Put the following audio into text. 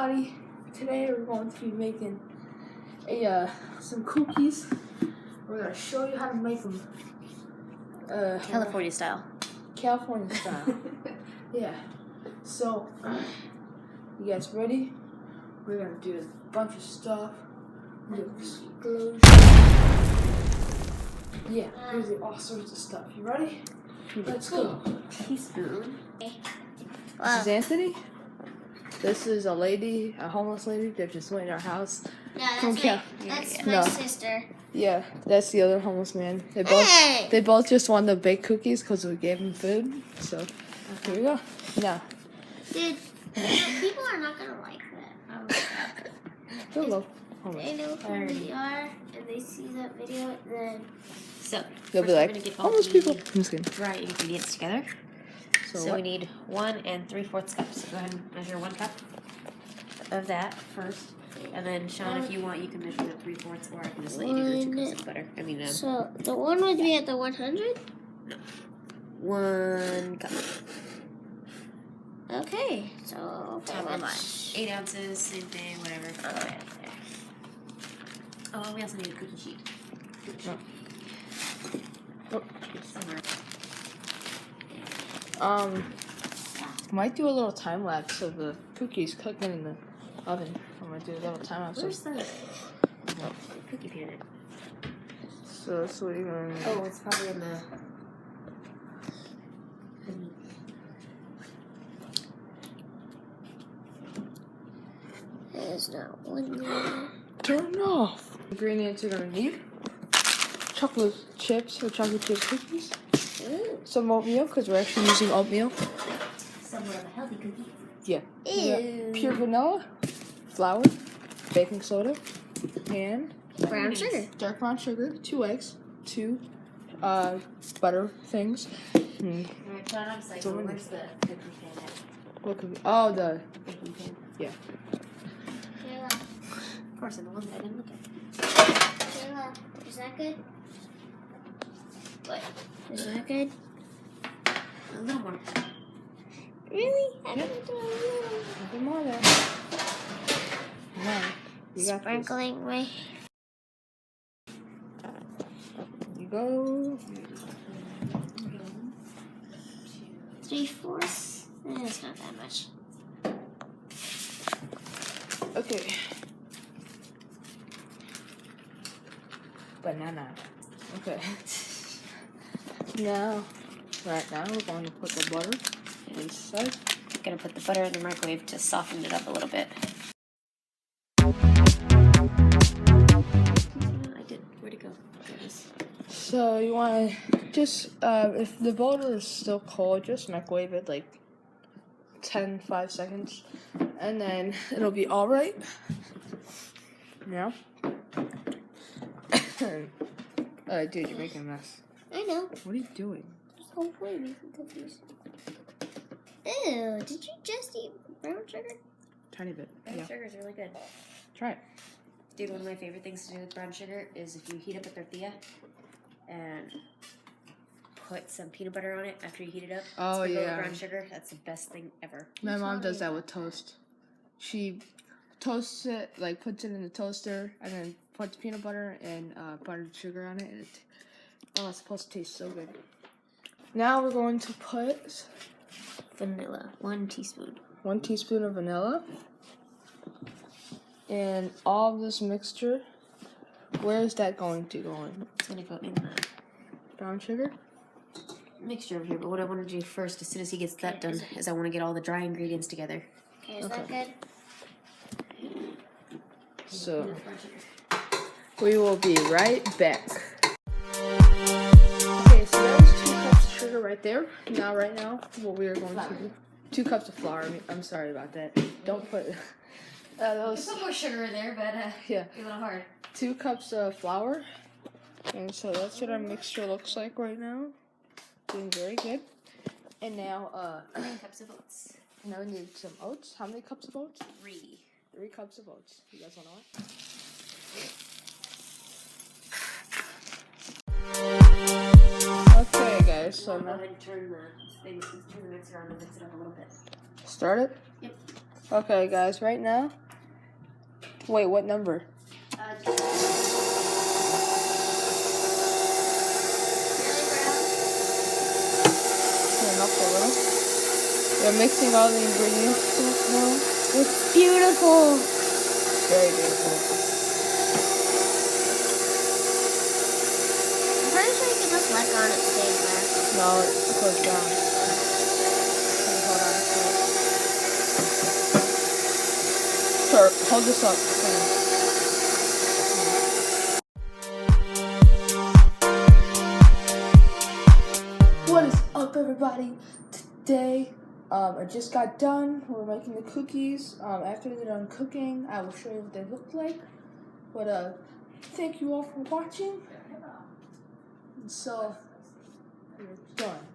everybody. Today we're going to be making some cookies. We're going to show you how to make them. California style. California style. Yeah. So, you guys ready? We're going to do a bunch of stuff. Yeah, we're do all sorts of stuff. You ready? Let's go. Teaspoon. This is Anthony. This is a lady, a homeless lady that just went in our house. No, that's my sister. Yeah, that's the other homeless man. They both just wanted to bake cookies because we gave them food. So here we go. Now, dude, people are not gonna like that. they'll go. They know who we are, and they see that video, then They'll be like, homeless people. I'm just kidding. Dry ingredients together. So we need 1 3/4 cups. Go ahead and measure 1 cup of that first. And then, Sean, if you want, you can measure the 3/4, or I can just let you do the 2 cups of butter. So the one would be at the 100? No. 1 cup. Okay, so How much? 8 ounces, same thing, whatever. Okay. Oh, we also need a cookie sheet. Somewhere. Might do a little time lapse of the cookies cooking in the oven. I'm gonna do a little time lapse. Where's the cookie pan? So that's what you're gonna. Oh, it's probably in the. there's not one there. Turn it off. Ingredients you're gonna need: chocolate chips or chocolate chip cookies. Ooh. Some oatmeal, because we're actually using oatmeal. Somewhat of a healthy cookie. Yeah. Ew. Pure vanilla, flour, baking soda, and Brown sugar. dark brown sugar, 2 eggs, 2 butter things. Alright, Sean, I'm psycho. So Where's the cookie pan at? What cookie? Oh, the Baking pan. yeah. Kayla, Of course, and the one that I didn't look at. Kayla, is that good? What? Is that good? A little more. Really? I Yep. didn't do a little. Nothing more there. No, you got this. Sprinkling my. You go. 3/4. It's not that much. Okay. Banana. Okay. Now, right now we're going to put the butter inside. I'm gonna put the butter in the microwave to soften it up a little bit. I did. Where'd it go? There it is. So you want to just, if the butter is still cold, just microwave it like 5 seconds, and then it'll be all right. Yeah. Dude, you're making a mess. I know. What are you doing? Just hopefully make me confused. Ew, did you just eat brown sugar? Tiny bit. Brown Yeah. sugar is really good. Try it. Dude, one of my favorite things to do with brown sugar is if you heat up a tortilla and put some peanut butter on it after you heat it up. Oh, sprinkle yeah. with brown sugar. That's the best thing ever. My mom does that with toast. She toasts it, like puts it in the toaster, and then puts peanut butter and powdered sugar on it. And it's supposed to taste so good. Now we're going to put Vanilla, 1 teaspoon. 1 teaspoon of vanilla. And all of this mixture, where is that going to go in? It's gonna go in the Brown sugar? mixture over here, but what I want to do first, as soon as he gets that done, is I want to get all the dry ingredients together. Okay, is that good? So, we will be right back. Okay, so there's 2 cups of sugar right there. Right now, what we are going to do. 2 cups of flour. I'm sorry about that. Don't put those. There's more sugar in there, but Yeah. a little hard. 2 cups of flour. And so that's what our mixture looks like right now. Doing very good. And now, 3 cups of oats. now we need some oats. How many cups of oats? 3. 3 cups of oats. You guys want to know what? Okay, guys. So Go now ahead and turn the mixer on and mix it up a little bit. start it. Yep. Okay, guys, right now. Wait, what number? Turn it up a little. We're mixing all the ingredients now. It's beautiful. Very beautiful. I'm pretty sure you can just let go and it stays there. No, it goes down. Okay, hold on. Sure, hold this up. What is up, everybody? Today, I just got done. We're making the cookies. After they're done cooking, I will show you what they look like. But thank you all for watching. And so, we're done.